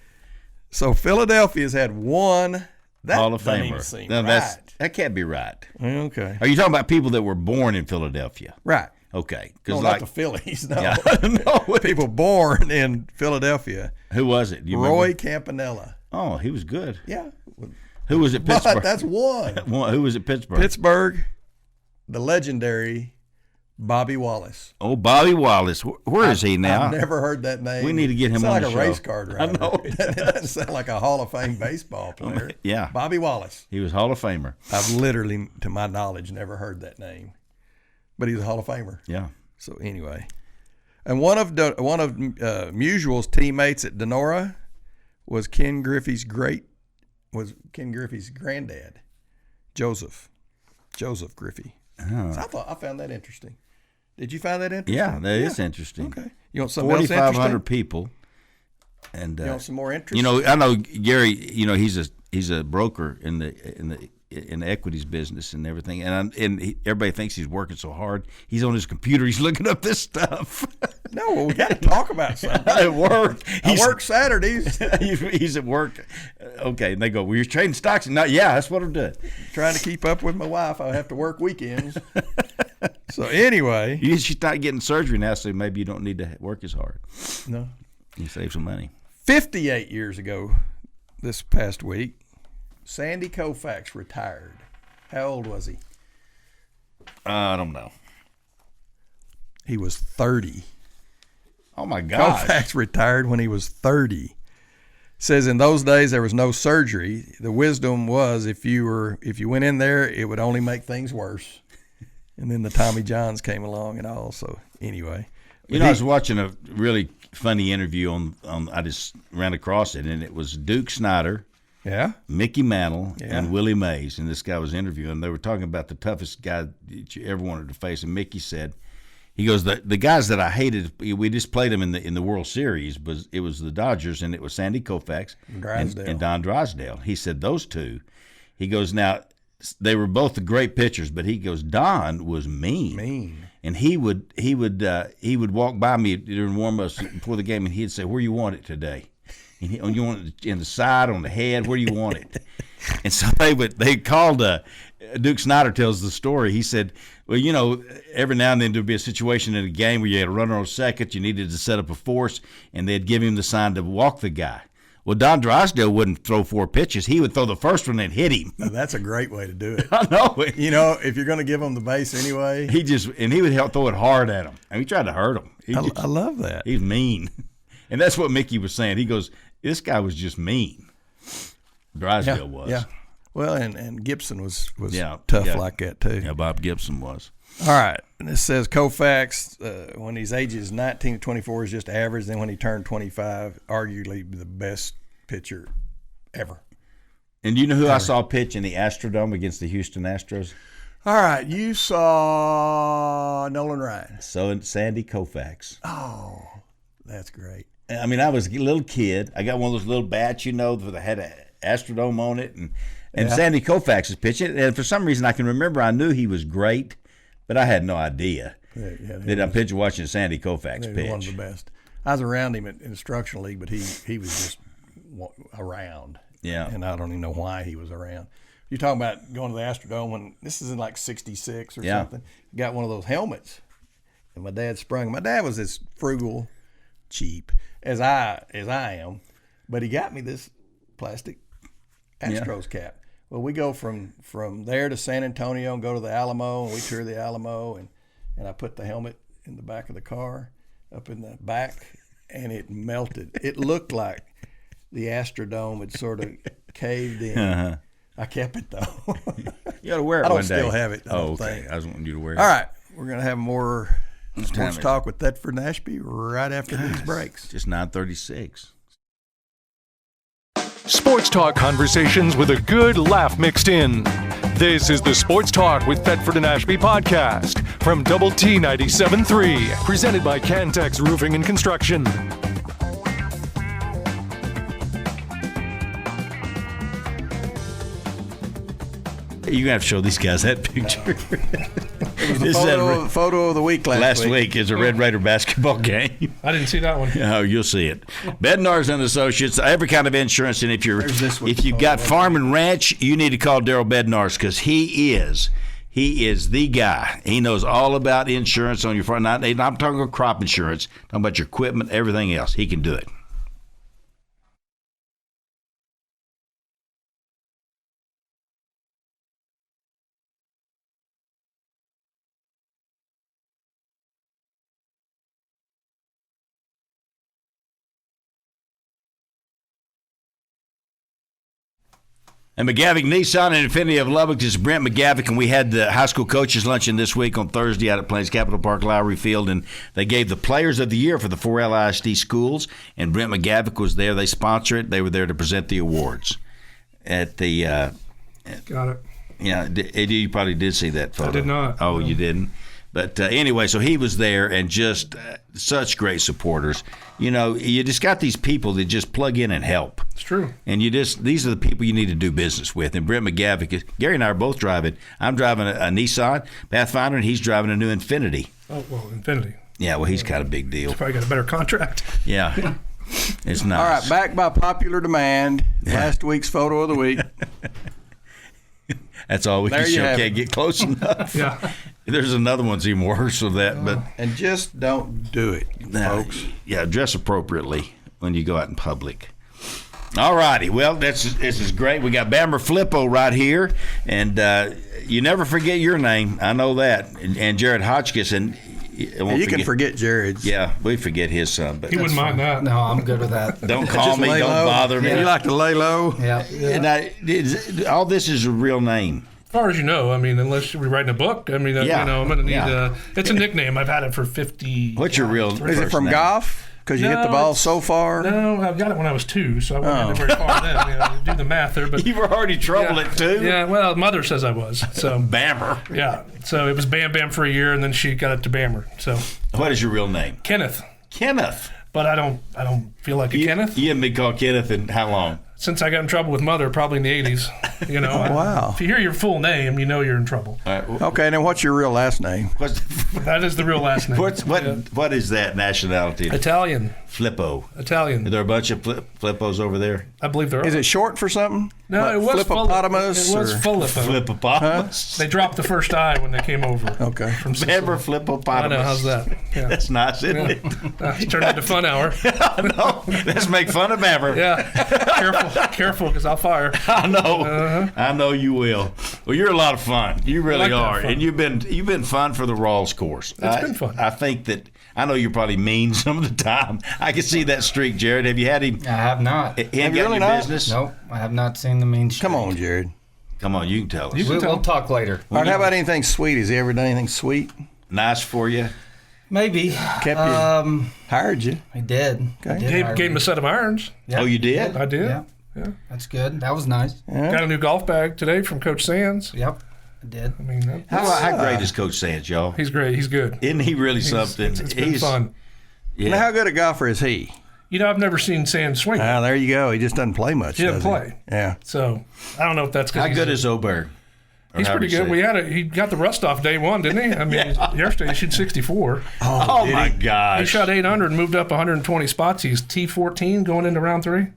So Philadelphia's had one Hall of Famer. No, that can't be right. Okay. Are you talking about people that were born in Philadelphia? Right. Okay. No, not the Phillies. No. Yeah. No. People born in Philadelphia. Who was it? Roy Campanella. Oh, he was good. Yeah. Who was at Pittsburgh? But that's one. Who was at Pittsburgh? Pittsburgh, the legendary Bobby Wallace. Oh, Bobby Wallace. Where is he now? I've never heard that name. We need to get him on the show. Sounds like a race car driver. I know. It doesn't sound like a Hall of Fame baseball player. Yeah. Bobby Wallace. He was Hall of Famer. I've literally, to my knowledge, never heard that name. But he's a Hall of Famer. Yeah. So anyway. And one of Musial's teammates at Donora was Ken Griffey's granddad, Joseph Griffey. Oh. So I found that interesting. Did you find that interesting? Yeah, that is interesting. Okay. You want something else interesting? 4,500 people. And you want some more interesting? I know Gary. He's a broker in the equities business and everything, and everybody thinks he's working so hard. He's on his computer. He's looking up this stuff. No, we got to talk about something. At work. I work Saturdays. He's at work. Okay, and they go, "Well, you're trading stocks." No, yeah, that's what I'm doing. Trying to keep up with my wife. I have to work weekends. So anyway, she's not getting surgery now, so maybe you don't need to work as hard. No, you save some money. 58 years ago, this past week, Sandy Koufax retired. How old was he? I don't know. He was 30. Oh my gosh. Koufax retired when he was 30. Says in those days there was no surgery. The wisdom was if you went in there, it would only make things worse. And then the Tommy Johns came along and all. So anyway, I was watching a really funny interview on I just ran across it, and it was Duke Snider, Mickey Mantle, and Willie Mays, and this guy was interviewing. They were talking about the toughest guy that you ever wanted to face, and Mickey said, he goes, the guys that I hated, we just played them in the World Series, but it was the Dodgers, and it was Sandy Koufax and Don Drysdale. He said those two. He goes, now they were both great pitchers, but he goes, Don was mean. And he would walk by me during warm-ups before the game, and he'd say, "Where you want it today? And you want it in the side, on the head? Where do you want it?" And so they called. Duke Snider tells the story. He said, "Well, every now and then there'd be a situation in a game where you had a runner on second, you needed to set up a force, and they'd give him the sign to walk the guy. Well, Don Drysdale wouldn't throw 4 pitches. He would throw the first one and hit him." Now, that's a great way to do it. I know. If you're going to give him the base anyway. He would throw it hard at him. And he tried to hurt him. I love that. He's mean. And that's what Mickey was saying. He goes, this guy was just mean. Drysdale was. Yeah. Well, and Gibson was tough like that too. Yeah, Bob Gibson was. All right. And this says Koufax, when he's ages 19 to 24, is just average. Then when he turned 25, arguably the best pitcher ever. And you know who I saw pitch in the Astrodome against the Houston Astros? All right. You saw Nolan Ryan. So Sandy Koufax. Oh, that's great. I mean, I was a little kid. I got one of those little bats, that had an Astrodome on it, and And Sandy Koufax is pitching. And for some reason, I can remember I knew he was great, but I had no idea that I'm watching Sandy Koufax pitch. One of the best. I was around him in instructional league, but he was just around. Yeah. And I don't even know why he was around. You're talking about going to the Astrodome when this is in like 66 or something. Got one of those helmets, and my dad sprung. My dad was as frugal, cheap as I am, but he got me this plastic Astros cap. Well, we go from there to San Antonio and go to the Alamo, and we tour the Alamo, and I put the helmet in the back of the car, up in the back, and it melted. It looked like the Astrodome had sort of caved in. Uh-huh. I kept it though. You ought to wear it I don't one day. still have it. Oh, okay. I was wanting you to wear it. All right, we're gonna have more sports time talk with Thetford and Ashby right after these breaks. Just 9:36. Sports talk conversations with a good laugh mixed in. This is the Sports Talk with Thetford and Ashby podcast from Double T 97.3, presented by Cantex Roofing and Construction. You're going to have to show these guys that picture. It was the photo of the week last week. Is a Red Raider basketball game. I didn't see that one. Oh, you'll see it. Bednars and Associates, every kind of insurance. And if you've got farm and ranch, you need to call Daryl Bednars because he is the guy. He knows all about insurance on your farm. I'm talking about crop insurance, I'm talking about your equipment, everything else. He can do it. And McGavick Nissan and Infinity of Lubbock. This is Brent McGavick, and we had the high school coaches luncheon this week on Thursday out at Plains Capital Park, Lowry Field, and they gave the Players of the Year for the 4 LISD schools, and Brent McGavick was there. They sponsor it. They were there to present the awards at the Got it. Yeah, you probably did see that photo. I did not. Oh, you didn't? But anyway, so he was there, and just such great supporters. You know, you just got these people that just plug in and help. It's true. And these are the people you need to do business with. And Brent McGavick, Gary and I are both driving. I'm driving a Nissan Pathfinder, and he's driving a new Infinity. Oh, well, Infinity. Yeah, well, he's got a big deal. He's probably got a better contract. Yeah. It's nice. All right, back by popular demand, last week's photo of the week. That's all we can show. Can't get close enough. Yeah. There's another one's even worse of that. But and just don't do it, folks. Yeah, dress appropriately when you go out in public. All righty. Well, this is great. We got Bamber Flippo right here. And you never forget your name. I know that. And Jared Hotchkiss. And you can forget Jared's. Yeah, we forget his son. But He wouldn't mind that. No, I'm good with that. Don't call me. Don't bother me. You like to lay low? Yeah. And all this is a real name. As far as you know, I mean, unless we're writing a book, I mean, you know, I'm going to need it's a nickname. I've had it for 50. What's your real Is it from name? golf? Because you hit the ball so far? No, I got it when I was 2, so I wasn't very far then. You know, do the math there. But You were already trouble at 2? Yeah, well, mother says I was. So Bammer. Yeah, so it was Bam Bam for a year, and then she got it to Bammer. So What is your real name? Kenneth. Kenneth. But I don't feel like a Kenneth. You haven't been called Kenneth in how long? Since I got in trouble with mother, probably in the 80s. You know, wow. If you hear your full name, you know you're in trouble. All right, okay, then what's your real last name? That is the real last name. What is that nationality? Italian. Flippo. Italian. Are there a bunch of Flippos over there? I believe there are. Is it short for something? No, like it was Flippopotamus? It was Filippo. Flippopotamus? They dropped the first I when they came over. Okay. From Sicily. Remember Flippopotamus? I know, how's that? Yeah. That's nice, isn't it? It's turned into Fun Hour. No, let's make fun of Bammer. Yeah. Careful, because I'll fire. I know. I know you will. Well, you're a lot of fun. You really are. And you've been fun for the Rawls course. It's been fun. I think that I know you're probably mean some of the time. I can see that streak, Jared. Have you had him? I have not. He ain't got your business? Nope, I have not seen the mean streak. Come on, Jared. Come on, you can tell us. We'll talk later. All right, how about anything sweet? Has he ever done anything sweet? Nice for you? Maybe. Kept you? Hired you? I did. Okay. Gave him a set of irons. Yeah. Oh, you did? I did. Yeah. That's good. That was nice. Yeah. Got a new golf bag today from Coach Sands. Yep, I did. I mean, How great is Coach Sands, y'all? he's great. He's good. Isn't he really something? It's been fun. Yeah. Now, how good a golfer is he? I've never seen Sand swing. Ah, there you go. He just doesn't play much. He doesn't play. Yeah. So I don't know if that's because How good is Oberg? He's pretty good. He got the rust off day one, didn't he? I mean, yesterday he shot 64. Oh my gosh! He shot 800 and moved up 120 spots. He's T14 going into round 3.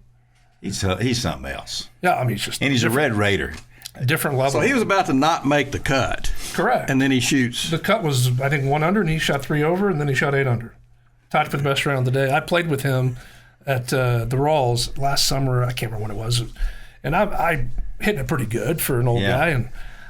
He's something else. Yeah, I mean, he's a Red Raider. Different level. So he was about to not make the cut. Correct. And then he shoots. The cut was, I think, 1 under, and he shot 3 over, and then he shot 8 under. Tied for the best round of the day. I played with him at the Rawls last summer. I can't remember when it was. And I hit it pretty good for an old guy. And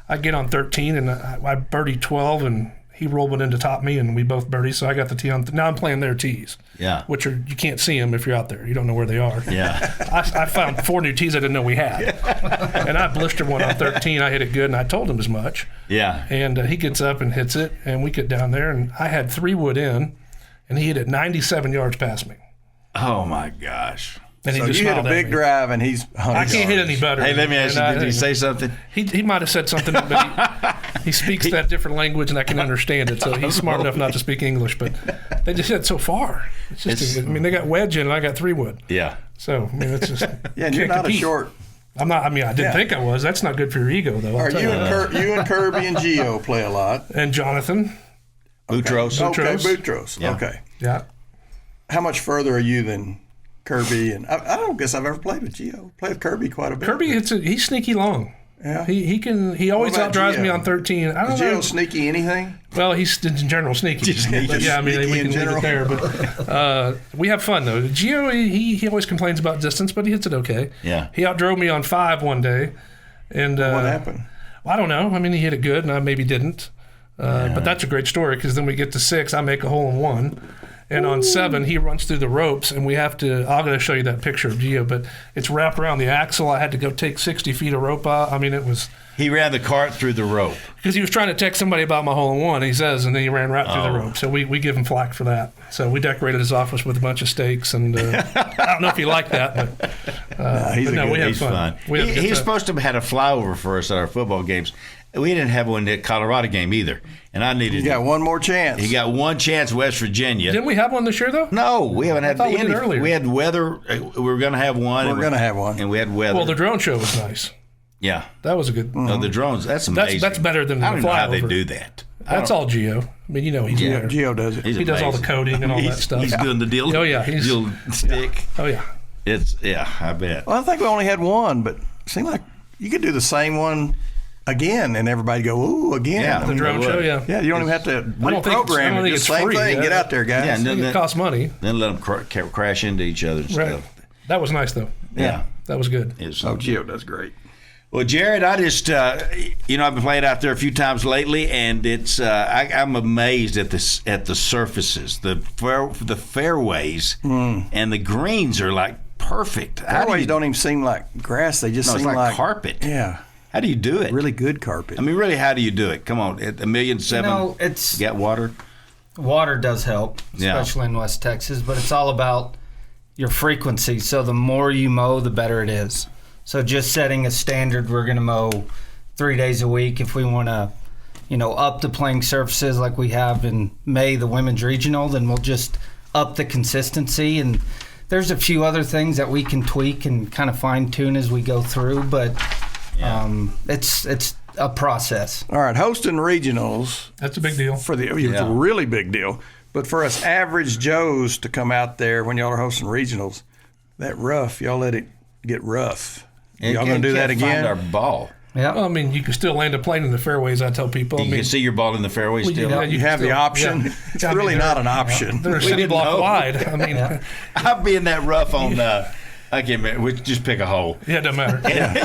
I get on 13, and I birdied 12, and he rolled one in to top me, and we both birdied. So I got the tee on. Now I'm playing their tees. Yeah. Which you can't see them if you're out there. You don't know where they are. Yeah. I found 4 new tees I didn't know we had. And I blistered one on 13. I hit it good, and I told him as much. Yeah. And he gets up and hits it, and we get down there, and I had 3 wood in, and he hit it 97 yards past me. Oh, my gosh. And so you hit a big drive, and he's 100 I can't hit any better. Hey, let me ask you, did he say something? He might have said something, but he speaks that different language, and I can understand it. So he's smart enough not to speak English. But they just hit so far. It's just, I mean, they got wedge in, and I got 3 wood. Yeah. So, I mean, it's just yeah, and you're not compete. a short. I'm not. I mean, I didn't think I was. That's not good for your ego, though. You and Kirby and Gio play a lot. And Jonathan. Boutros. Okay, Boutros. Yeah. Okay. Yeah. How much further are you than Kirby? And I don't guess I've ever played with Gio. Played with Kirby quite a bit. Kirby, he's sneaky long. Yeah. He always outdrives me on 13. I don't know. Gio sneaky anything? Well, he's in general sneaky. But yeah, I mean, we can leave it there. But we have fun, though. Gio, he always complains about distance, but he hits it okay. Yeah. He outdrove me on 5 one day. And what happened? I don't know. I mean, he hit it good, and I maybe didn't. But that's a great story, because then we get to 6, I make a hole in 1. And on 7, he runs through the ropes, and we have to – I'm going to show you that picture of Gio, but it's wrapped around the axle. I had to go take 60 feet of rope out. I mean, it was – He ran the cart through the rope. Because he was trying to text somebody about my hole in 1, he says, and then he ran right through the rope. So we give him flack for that. So we decorated his office with a bunch of steaks, and I don't know if he liked that, but we had fun. He's supposed to have had a flyover for us at our football games. We didn't have one at Colorado game either, and I needed. You got one more chance. He got one chance, West Virginia. Didn't we have one this year though? No, we haven't had any. We earlier. We had weather. We were going to have one. We're going to have one, and we had weather. Well, the drone show was nice. Yeah, that was a good. No, the drones. That's amazing. That's better than the flyover. I don't know how they do that. That's all Gio. I mean, you know, he's there. Gio does it. He does all the coding and all that stuff. He's doing the deal. Oh yeah, he's stick. Oh yeah. I bet. Well, I think we only had one, but it seemed like you could do the same one again, and everybody go, ooh, again. Yeah, the drone show, yeah. Yeah, you don't even have to I reprogram it. think Just same free, thing. Get out there, guys. Yeah, and then it costs money. Then let them crash into each other and stuff. That was nice, though. Yeah. That was good. Gio does great. Well, Jared, I just, I've been playing out there a few times lately, and it's, I'm amazed at the surfaces, the fairways, and the greens are like perfect. Fairways don't even seem like grass; they just seem like carpet. Yeah. How do you do it? Really good carpet. I mean, really, how do you do it? Come on, at 1,000,007. It's you got water. Water does help, especially in West Texas, but it's all about your frequency. So the more you mow, the better it is. So just setting a standard, we're going to mow 3 days a week. If we want to, up the playing surfaces like we have in May, the women's regional, then we'll just up the consistency. And there's a few other things that we can tweak and kind of fine tune as we go through, but it's a process. All right, hosting regionals. That's a big deal. It's a really big deal. But for us average Joes to come out there when y'all are hosting regionals, that rough, y'all let it get rough. Y'all going to do that again? Find our ball. Yeah. Well, I mean, you can still land a plane in the fairways, I tell people. You can see your ball in the fairway still? You have the option. Yeah. It's really not an option. They're a city block wide. I mean, I'll be in that rough on I can't remember. We just pick a hole. Yeah, it doesn't matter.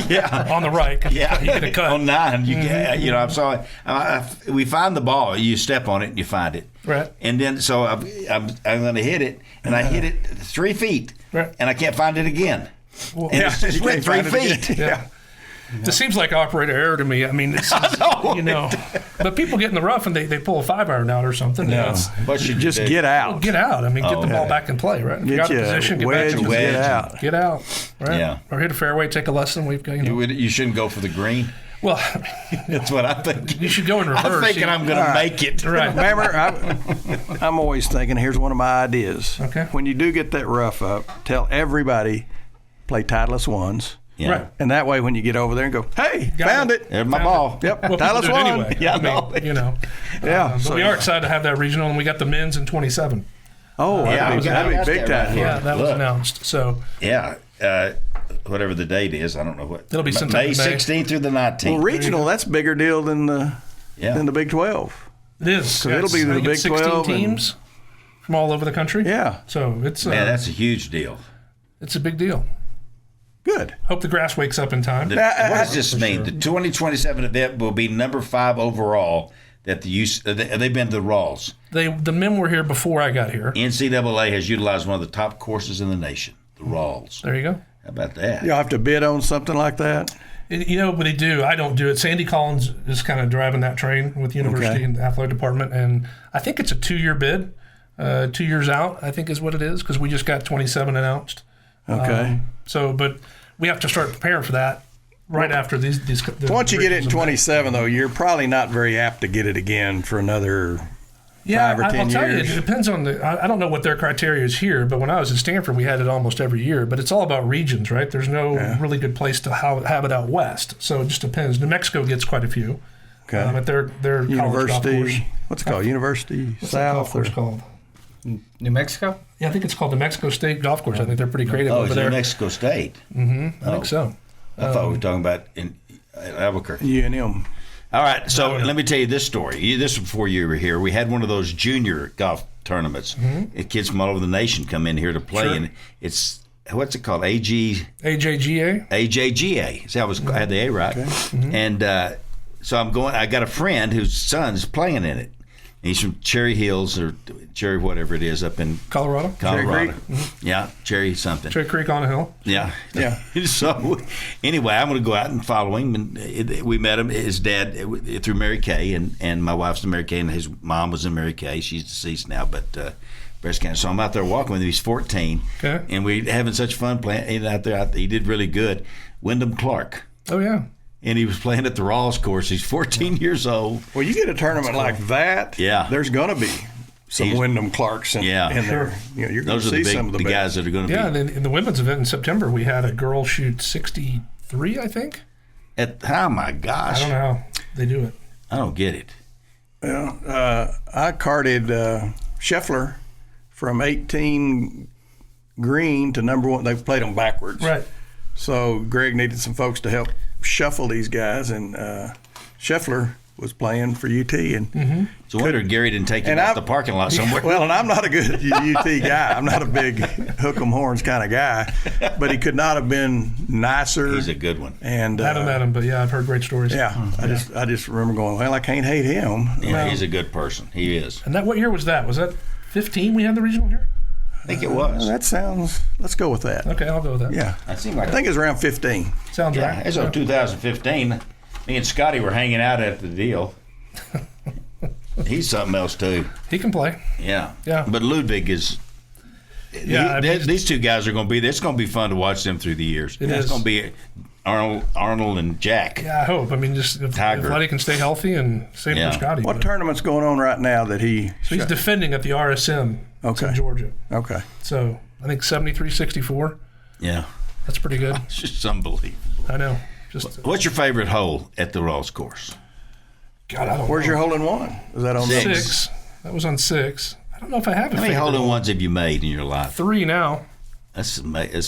Yeah. On the right. Yeah. You get a cut. On 9, you can, I'm sorry. We find the ball. You step on it and you find it. Right. And then, so I'm going to hit it, and I hit it 3 feet, right. And I can't find it again. Well, and it just went 3 feet. Yeah. This seems like operator error to me. I mean, but people get in the rough and they pull a 5-iron out or something. No, but you just get out. Well, get out. I mean, get the ball back in play, right? If you got a position, get back to wedge. Get out, right? Yeah. Or hit a fairway, take a lesson. We've got, You shouldn't go for the green. Well, That's what I think. you should go in reverse. I'm thinking I'm going to make it. Right. Remember, I'm always thinking, here's one of my ideas. Okay. When you do get that rough up, tell everybody, play Titleist ones. Yeah. Right. And that way, when you get over there and go, hey, Got found it. it. There's my Found ball. Yep, Well, people Titleist do it one. anyway. Yeah, I mean, you know. Yeah. But we are excited to have that regional, and we got the men's in 27. Oh, Yeah, that'd be big right time. here. Yeah, that was Look. announced. So Yeah. Whatever the date is, I don't know what. It'll be sometime May in May. 16th through the 19th. Well, regional, that's a bigger deal than the Big 12. it is. So it'll be the I think Big it's 16 12 and- teams from all over the country. Yeah. So it's Man, that's a huge deal. it's a big deal. Good. Hope the grass wakes up in time. What does this mean? The 2027 event will be number 5 overall. That they've been to the Rawls. The men were here before I got here. NCAA has utilized one of the top courses in the nation, the Rawls. There you go. How about that? You'll have to bid on something like that? You know, but they do. I don't do it. Sandy Collins is kind of driving that train with the university and the athletic department, and I think it's a 2-year bid, 2 years out. I think is what it is because we just got 27 announced. Okay. But we have to start preparing for that right after these. Once you get it in regionals. 27, though, you're probably not very apt to get it again for another 5 or 10 I'll tell you, years. it depends on I don't know what their criteria is here, but when I was at Stanford, we had it almost every year. But it's all about regions, right? There's no really good place to have it out west, so it just depends. New Mexico gets quite a few. Okay. At their college golf course. University. What's it called? University What's that golf South? course called? New Mexico? Yeah, I think it's called the Mexico State Golf Course. I think they're pretty creative Oh, over it's there. New Mexico State. I think so. I thought we were talking about in Albuquerque. UNM. All right, so let me tell you this story. This was before you were here. We had one of those junior golf tournaments. Kids from all over the nation come in here to play, and it's what's it called? AJGA. AJGA. See, I had the A right. And so I'm going. I got a friend whose son's playing in it. He's from Cherry Hills or Cherry whatever it is up in Colorado. Colorado. Yeah, Cherry something. Cherry Creek on a hill. Yeah. Yeah. So, anyway, I'm going to go out and follow him. And we met him, his dad, through Mary Kay, and my wife's in Mary Kay, and his mom was in Mary Kay. She's deceased now, but breast cancer. So I'm out there walking with him. He's 14. Okay. And we're having such fun playing out there. He did really good. Wyndham Clark. Oh, yeah. And he was playing at the Rawls course. He's 14 years old. Well, you get a tournament like that, Yeah. there's going to be some Wyndham Clarks in Yeah. there. You know, you're going Those to are see some of the the guys that are going to Yeah, be. and then in the women's event in September, we had a girl shoot 63, I think. Oh, my gosh. I don't know how they do it. I don't get it. I carted Scheffler from 18 green to number 1. They played them backwards. Right. So Greg needed some folks to help shuffle these guys, and Scheffler was playing for UT. And So I wonder if Gary didn't take him out the parking lot somewhere. Well, and I'm not a good UT guy. I'm not a big hook 'em horns kind of guy, but he could not have been nicer. He's a good one. And I haven't met him, but yeah, I've heard great stories. yeah, I just remember going, well, I can't hate him. Yeah, he's a good person. He is. And what year was that? Was that 15 we had the regional here? I think it was. That sounds. Let's go with that. Okay, I'll go with that. Yeah, I seemed like I think it's around 15. Sounds yeah, right. it's on 2015. Me and Scotty were hanging out at the deal. He's something else too. He can play. Yeah. Yeah. But Ludwig is. Yeah, I mean, these two guys are going to be. It's going to be fun to watch them through the years. It It's is. going to be Arnold and Jack. Yeah, I hope. I mean, just if Tiger. Buddy can stay healthy and same Yeah. for Scotty. What but- tournament's going on right now that he? So he's defending at the RSM Okay. in Georgia. Okay. So I think 73-64. Yeah. That's pretty good. It's just unbelievable. I know. Just What's your favorite hole at the Rawls course? God, I don't Where's know. your hole in one? Is that on Six. the? 6? That was on 6. I don't know if I have a How many favorite hole in hole. ones have you made in your life? 3 now. That's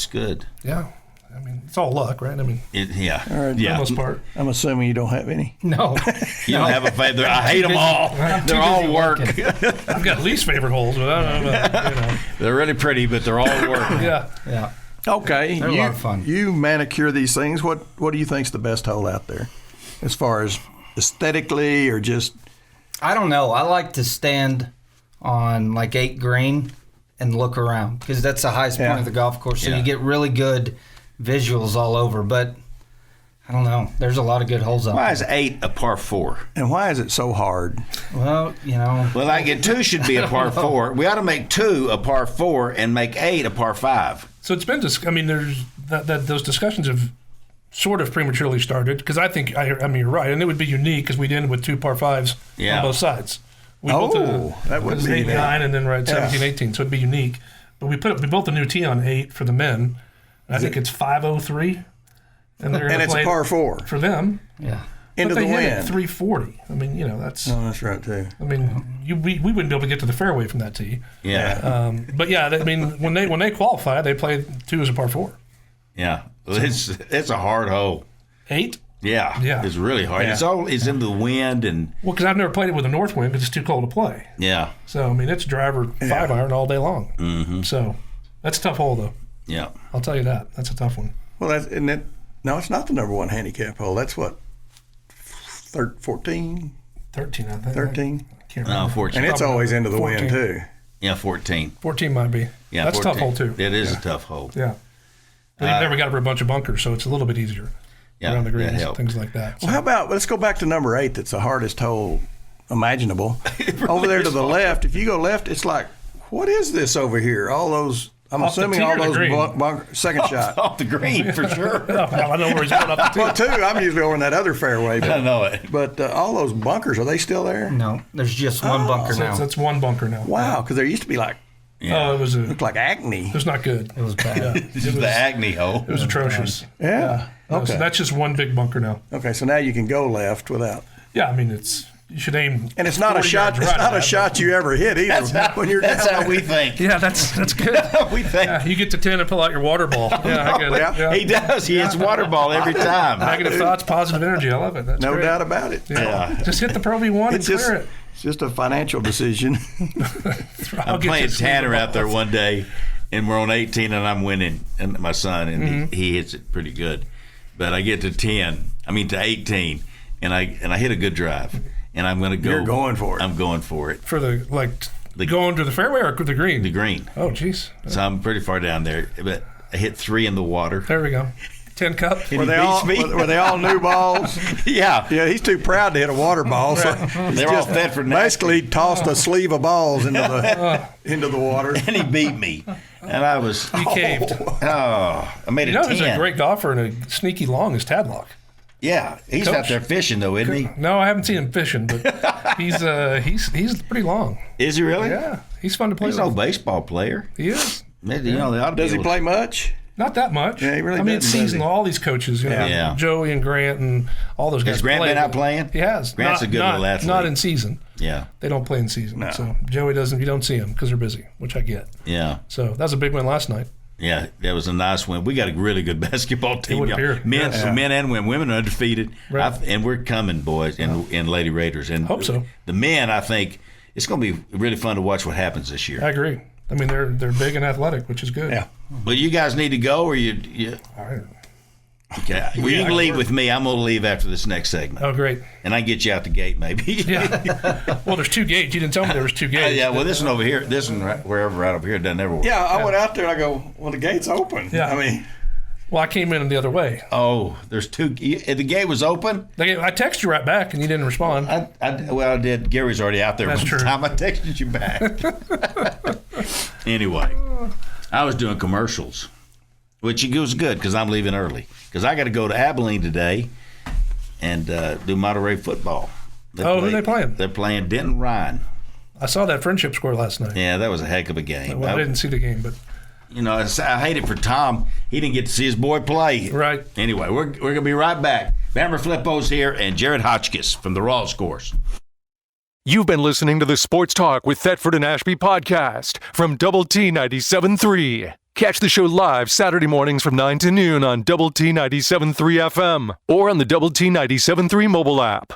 good. Yeah. I mean, it's all luck, right? I mean, Yeah. All right. for the Yeah. most part. I'm assuming you don't have any. No. You don't have a favorite. I hate them all. They're all work. I've got least favorite holes, but I don't know about, you know. They're really pretty, but they're all work. Yeah. Yeah. Okay, They're a lot of fun. You manicure these things. What do you think's the best hole out there, as far as aesthetically or just? I don't know. I like to stand on like 8 green and look around because that's the highest Yeah. point of the golf course. So Yeah. you get really good visuals all over. But I don't know. There's a lot of good holes out Why there. is 8 a par 4? And why is it so hard? Well, you know. Well, like 2 should be a par 4. We ought to make 2 a par 4 and make 8 a par 5. So it's been, I mean, there's that those discussions have sort of prematurely started because I think I mean you're right, and it would be unique because we'd end with 2 par 5s on both sides. We that would be 8, 9, and then 17, 18. So it'd be unique. But we built a new tee on 8 for the men. And I think it's 503, and it's a par 4 for them. Yeah. Into but the they hit wind. it 340. I mean, that's. Oh, that's right too. I mean, we wouldn't be able to get to the fairway from that tee. Yeah. But yeah, I mean, when they qualify, they play 2 as a par 4. Yeah. It's a hard hole. 8. Yeah. It's really hard. Yeah. It's in the wind and. Well, because I've never played it with a north wind because it's too cold to play. Yeah. So I mean, it's driver 5-iron all day long. Mm-hmm. So that's a tough hole, though. Yeah. I'll tell you that. That's a tough one. Well, no, it's not the number 1 handicap hole. That's what 14, 13, I think. 13. I can't remember. No, 14. And it's always into the 14. wind too. Yeah, 14. 14 might be. Yeah, that's 14. a tough hole too. It is a tough hole. Yeah. They've never got over a bunch of bunkers, so it's a little bit easier around the greens, things like that. So. Well, how about let's go back to number 8. That's the hardest hole imaginable. Really over there to the left. If you go left, it's like, what is this over here? All those. I'm Off the assuming tee all or the those green? second shot. Off the green for sure. I know where he's going up the tee. Well, 2. I'm usually over in that other fairway. But, I know it. But all those bunkers, are they still there? No, there's just one bunker So now. that's one bunker now. Wow, because there used to be like Oh, it looked like acne. It was not good. It was bad. Yeah. This is the Agni hole. It was atrocious. Yeah. No, Okay. so that's just one big bunker now. Okay, so now you can go left without. Yeah, I mean you should aim. And it's not a 40 shot. yards It's right not at a that. shot you ever hit either. When you're That's down how we think. Yeah, that's good. We think. Yeah, you get to 10 and pull out your water ball. Yeah, I get it. Yeah. He does. He hits water ball every time. Negative thoughts, positive energy. I love it. That's No great. doubt about it. Yeah. Just hit the Pro V1 and It's just, clear it. it's just a financial decision. I'll I'm get playing you some Tanner balls. out there one day, and we're on 18, and I'm winning, and my son, and he hits it pretty good. But I get to 18, and I hit a good drive, and I'm going to go. You're going for it. I'm going for it. For the going to the fairway or the green? The green. Oh, jeez. So I'm pretty far down there, but I hit 3 in the water. There we go. 10 cup. And Were he they all beats me. were they all new balls? Yeah. Yeah, he's too proud to hit a water ball. So They're all Thetford and Ashby. basically tossed a sleeve of balls into the water. And he beat me. And I was, He caved. I made You it know 10. who's a great golfer and a sneaky long is Tadlock. Yeah, he's Coach. out there fishing though, isn't he? No, I haven't seen him fishing, but he's pretty long. Is he really? Yeah, he's fun to play He's with. no baseball player. He is. Maybe, they ought to be Does he able to- play much? Not that much. Yeah, he really I mean, it's doesn't, does he? seasonal. All these coaches, Yeah. Joey and Grant and all those guys. Has Grant play, been out but playing? He has. Grant's a good little athlete. Not in season. Yeah, They don't play in season. No. So Joey doesn't. You don't see him because they're busy, which I get. yeah, So that was a big win last night. yeah. That was a nice win. We got a really good basketball team. would y'all. appear. Men, Yeah. men and women. Women are undefeated, Right. and we're coming, boys, and Lady Raiders. And Hope so. The men, I think it's going to be really fun to watch what happens this year. I agree. I mean, they're big and athletic, which is good. Yeah. Well, you guys need to go, or you All right. okay? Well, you can leave with me. I'm going to leave after this next segment, Oh, great. and I can get you out the gate, maybe. Yeah. Well, there's 2 gates. You didn't tell me there was 2 gates. Yeah, well, this one over here, this one right, wherever right over here doesn't ever work. Yeah, I went out there and I go, well, the gate's open. Yeah. I mean, Well, I came in the other way. Oh, there's 2. The gate was open. I texted you right back, and you didn't respond. I did. Gary's already out there. That's one true. time I texted you back. Anyway, I was doing commercials, which was good because I'm leaving early because I got to go to Abilene today and do Monterey football. Who are they playing? They're playing Denton Ryan. I saw that friendship score last night. Yeah, that was a heck of a game. Well, I didn't see the game, but You know, I hate it for Tom. He didn't get to see his boy play. Right. Anyway, we're going to be right back. Bamber Flippo's here and Jared Hotchkiss from the Rawls course. You've been listening to the Sports Talk with Thetford and Ashby podcast from Double T 97.3. Catch the show live Saturday mornings from 9 to noon on Double T 97.3 FM or on the Double T 97.3 mobile app.